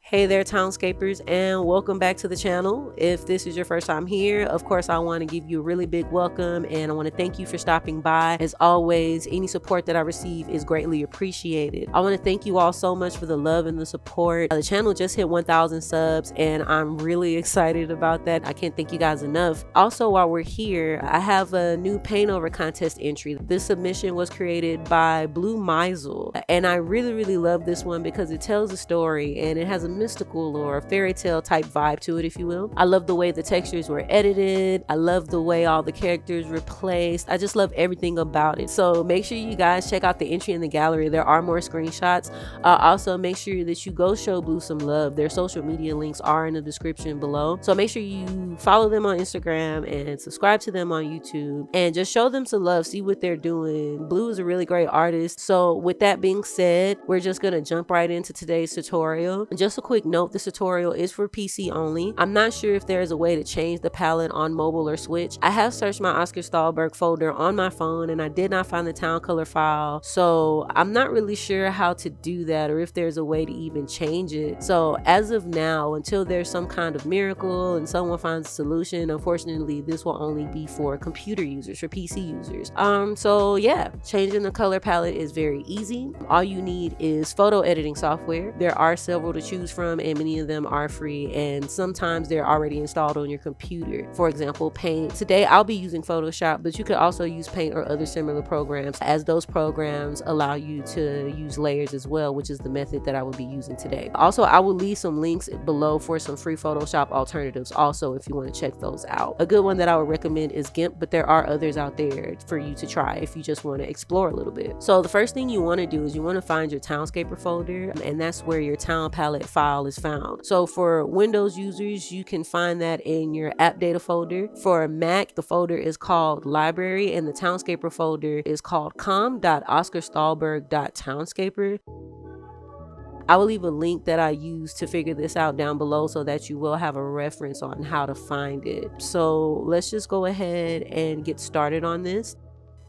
Hey there, Townscapers, and welcome back to the channel. If this is your first time here, of course I want to give you a really big welcome, and I want to thank you for stopping by. As always, any support that I receive is greatly appreciated. I want to thank you all so much for the love and the support. The channel just hit 1,000 subs, and I'm really excited about that. I can't thank you guys enough. Also, while we're here, I have a new paint over contest entry. This submission was created by Bloo Mysl, and I really love this one because it tells a story and it has a mystical or a fairy tale type vibe to it, if you will. I love the way the textures were edited. I love the way all the characters were placed. I just love everything about it. So make sure you guys check out the entry in the gallery. There are more screenshots. Also make sure that you go show Bloo some love. Their social media links are in the description below. So make sure you follow them on Instagram and subscribe to them on YouTube and just show them some love. See what they're doing. Bloo is a really great artist. So with that being said, we're just gonna jump right into today's tutorial. Just a quick note, this tutorial is for PC only. I'm not sure if there is a way to change the palette on mobile or Switch. I have searched my Oscar Stolberg folder on my phone and I did not find the towncolor file, so I'm not really sure how to do that or if there's a way to even change it. So as of now, until there's some kind of miracle and someone finds a solution, unfortunately this will only be for computer users, for PC users. So yeah, changing the color palette is very easy. All you need is photo editing software. There are several to choose from and many of them are free, and sometimes they're already installed on your computer. For example, Paint. Today I'll be using Photoshop, but you could also use Paint or other similar programs, as those programs allow you to use layers as well, which is the method that I will be using today. Also, I will leave some links below for some free Photoshop alternatives also if you want to check those out. A good one that I would recommend is GIMP, but there are others out there for you to try if you just want to explore a little bit. So the first thing you want to do is you want to find your Townscaper folder, and that's where your town palette file is found. So for Windows users, you can find that in your app data folder. For Mac, the folder is called library and the Townscaper folder is called com.oscarstolberg.townscaper. I will leave a link that I use to figure this out down below so that you will have a reference on how to find it. So let's just go ahead and get started on this.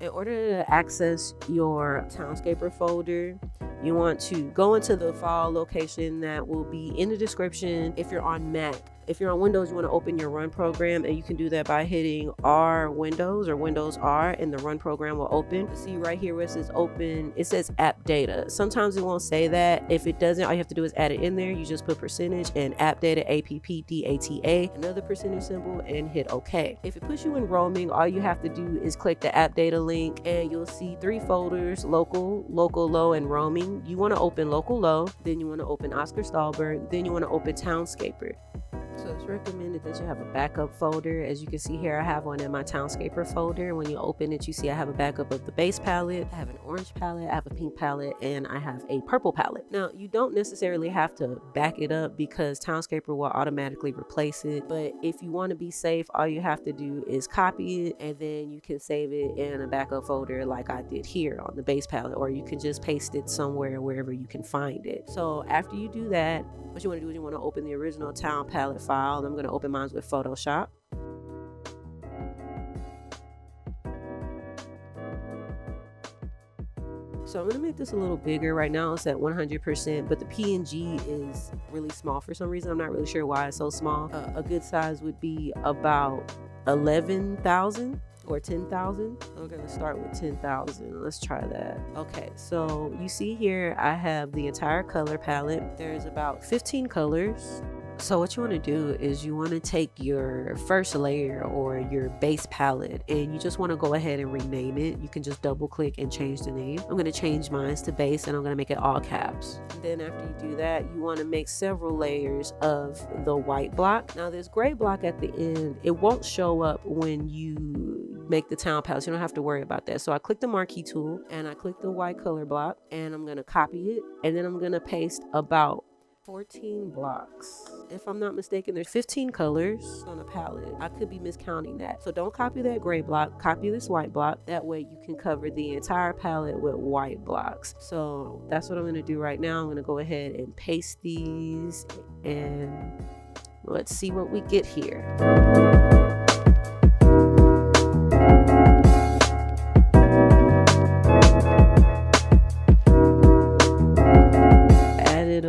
In order to access your Townscaper folder, you want to go into the file location that will be in the description if you're on Mac. If you're on Windows, you want to open your run program, and you can do that by hitting R Windows or Windows R, and the run program will open. See right here where it says open, it says app data. Sometimes it won't say that. If it doesn't, all you have to do is add it in there. You just put percentage and app data, APPDATA, another percentage symbol, and hit OK. If it puts you in roaming, all you have to do is click the app data link and you'll see 3 folders: local, local low, and roaming. You want to open local low, then you want to open Oscar Stolberg, then you want to open Townscaper. So it's recommended that you have a backup folder. As you can see here, I have one in my Townscaper folder. When you open it, you see I have a backup of the base palette, I have an orange palette, I have a pink palette, and I have a purple palette. Now, you don't necessarily have to back it up because Townscaper will automatically replace it. But if you want to be safe, all you have to do is copy it, and then you can save it in a backup folder like I did here on the base palette, or you can just paste it somewhere wherever you can find it. So after you do that, what you want to do is you want to open the original town palette file. I'm going to open mine with Photoshop. So I'm going to make this a little bigger. Right now it's at 100%, but the PNG is really small for some reason. I'm not really sure why it's so small. A good size would be about 11,000 or 10,000. I'm gonna start with 10,000. Let's try that. Okay, so you see here I have the entire color palette. There's about 15 colors. So what you want to do is you want to take your first layer or your base palette and you just want to go ahead and rename it. You can just double click and change the name. I'm going to change mine to base and I'm going to make it all caps. And then after you do that, you want to make several layers of the white block. Now this gray block at the end, it won't show up when you make the town palette, so you don't have to worry about that. So I click the marquee tool and I click the white color block and I'm going to copy it, and then I'm going to paste about 14 blocks. If I'm not mistaken, there's 15 colors on a palette. I could be miscounting that. So don't copy that gray block, copy this white block. That way you can cover the entire palette with white blocks. So that's what I'm going to do right now. I'm going to go ahead and paste these and let's see what we get here.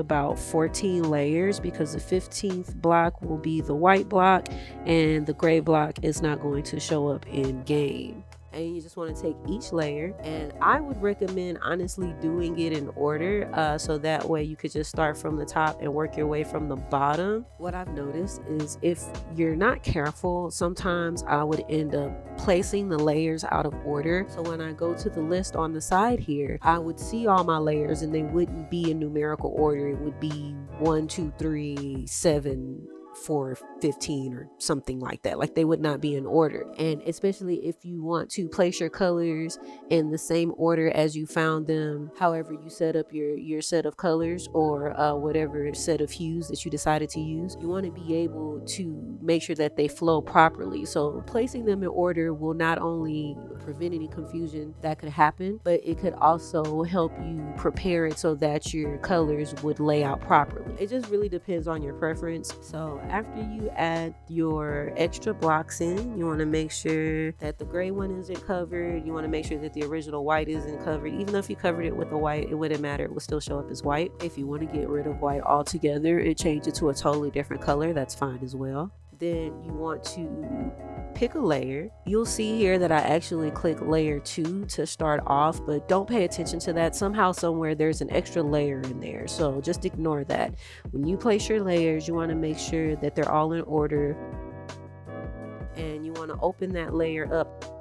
about 14 layers because the 15th block will be the white block and the gray block is not going to show up in game. And you just want to take each layer, and I would recommend honestly doing it in order, so that way you could just start from the top and work your way from the bottom. What I've noticed is if you're not careful, sometimes I would end up placing the layers out of order. So when I go to the list on the side here, I would see all my layers and they wouldn't be in numerical order. It would be 1, 2, 3, 7, 4, 15 or something like that. Like they would not be in order. And especially if you want to place your colors in the same order as you found them, however you set up your set of colors, or whatever set of hues that you decided to use, you want to be able to make sure that they flow properly. So placing them in order will not only prevent any confusion that could happen, but it could also help you prepare it so that your colors would lay out properly. It just really depends on your preference. So after you add your extra blocks in, you want to make sure that the gray one isn't covered. You want to make sure that the original white isn't covered. Even though if you covered it with the white, it wouldn't matter. It would still show up as white. If you want to get rid of white altogether and change it to a totally different color, that's fine as well. Then you want to pick a layer. You'll see here that I actually click layer 2 to start off, but don't pay attention to that. Somehow, somewhere, there's an extra layer in there. So just ignore that. When you place your layers, you want to make sure that they're all in order. And you want to open that layer up.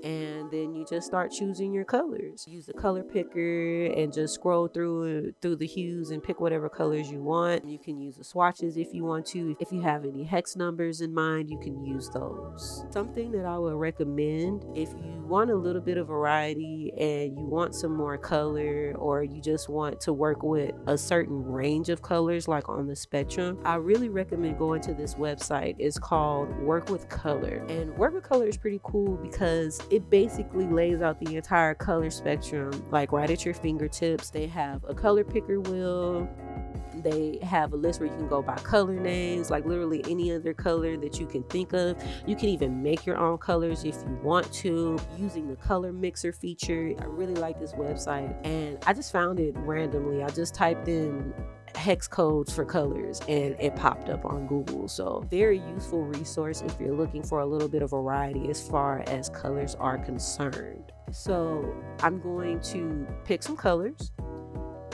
And then you just start choosing your colors. Use the color picker and just scroll through the hues and pick whatever colors you want. You can use the swatches if you want to. If you have any hex numbers in mind, you can use those. Something that I would recommend if you want a little bit of variety and you want some more color, or you just want to work with a certain range of colors like on the spectrum, I really recommend going to this website. It's called Work with Color. And Work with Color is pretty cool because it basically lays out the entire color spectrum like right at your fingertips. They have a color picker wheel. They have a list where you can go by color names, like literally any other color that you can think of. You can even make your own colors if you want to, using the color mixer feature. I really like this website, and I just found it randomly. I just typed in hex codes for colors and it popped up on Google. So very useful resource if you're looking for a little bit of variety as far as colors are concerned. So I'm going to pick some colors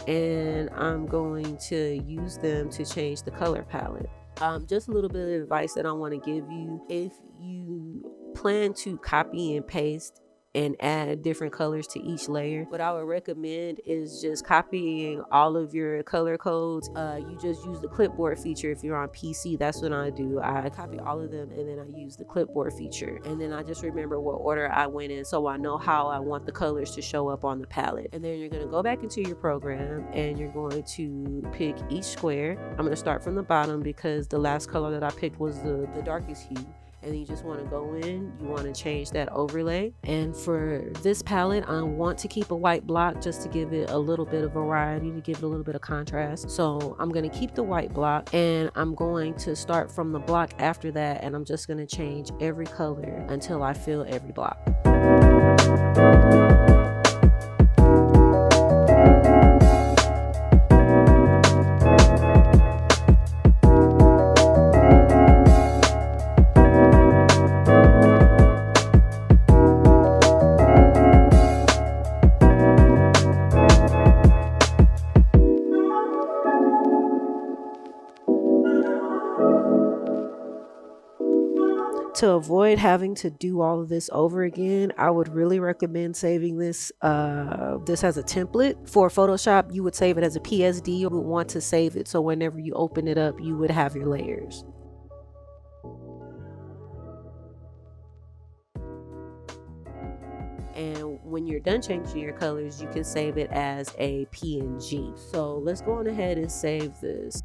and I'm going to use them to change the color palette. Just a little bit of advice that I want to give you. If you plan to copy and paste and add different colors to each layer, what I would recommend is just copying all of your color codes. You just use the clipboard feature. If you're on PC, that's what I do. I copy all of them and then I use the clipboard feature, and then I just remember what order I went in so I know how I want the colors to show up on the palette. And then you're going to go back into your program and you're going to pick each square. I'm going to start from the bottom because the last color that I picked was the darkest hue. And then you just want to go in, you want to change that overlay. And for this palette, I want to keep a white block just to give it a little bit of variety, to give it a little bit of contrast. So I'm going to keep the white block and I'm going to start from the block after that, and I'm just going to change every color until I fill every block. To avoid having to do all of this over again, I would really recommend saving this as a template. For Photoshop, you would save it as a PSD. You would want to save it so whenever you open it up, you would have your layers. And when you're done changing your colors, you can save it as a PNG. So let's go on ahead and save this.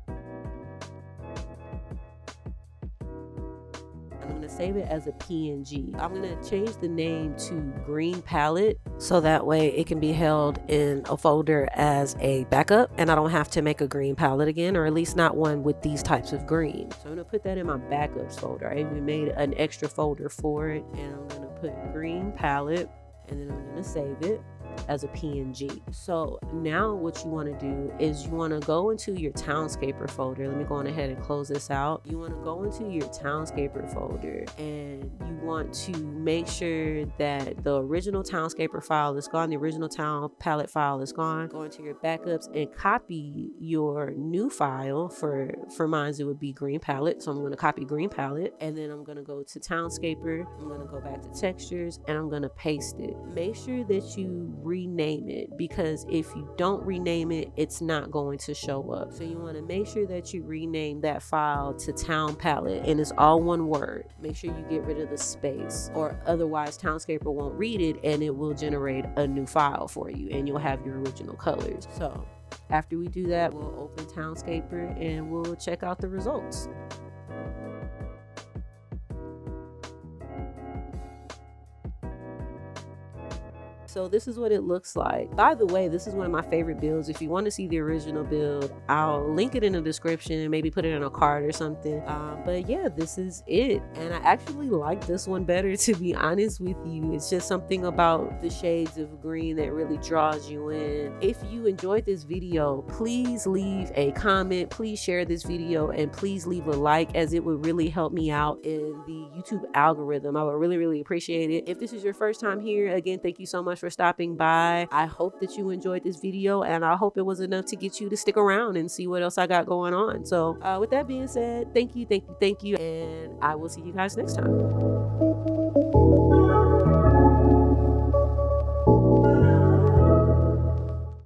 I'm going to save it as a PNG. I'm going to change the name to Green Palette so that way it can be held in a folder as a backup and I don't have to make a green palette again, or at least not one with these types of green. So I'm going to put that in my backups folder. I even made an extra folder for it, and I'm going to put Green Palette and then I'm going to save it. as a PNG. So now what you want to do is you want to go into your Townscaper folder. Let me go on ahead and close this out. You want to go into your Townscaper folder and you want to make sure that the original Townscaper file is gone, the original town palette file is gone. Go into your backups and copy your new file. For mine it would be green palette, so I'm going to copy green palette, and then I'm going to go to Townscaper, I'm going to go back to textures, and I'm going to paste it. Make sure that you rename it, because if you don't rename it, it's not going to show up. So you want to make sure that you rename that file to town palette, and it's all one word. Make sure you get rid of the space, or otherwise Townscaper won't read it and it will generate a new file for you and you'll have your original colors. So after we do that, we'll open Townscaper and we'll check out the results. So this is what it looks like. By the way, this is one of my favorite builds. If you want to see the original build, I'll link it in the description and maybe put it in a card or something. But yeah, this is it. And I actually like this one better, to be honest with you. It's just something about the shades of green that really draws you in. If you enjoyed this video, please leave a comment, please share this video, and please leave a like, as it would really help me out in the YouTube algorithm. I would really appreciate it. If this is your first time here, again, thank you so much for stopping by. I hope that you enjoyed this video, and I hope it was enough to get you to stick around and see what else I got going on. So with that being said, thank you, and I will see you guys next time.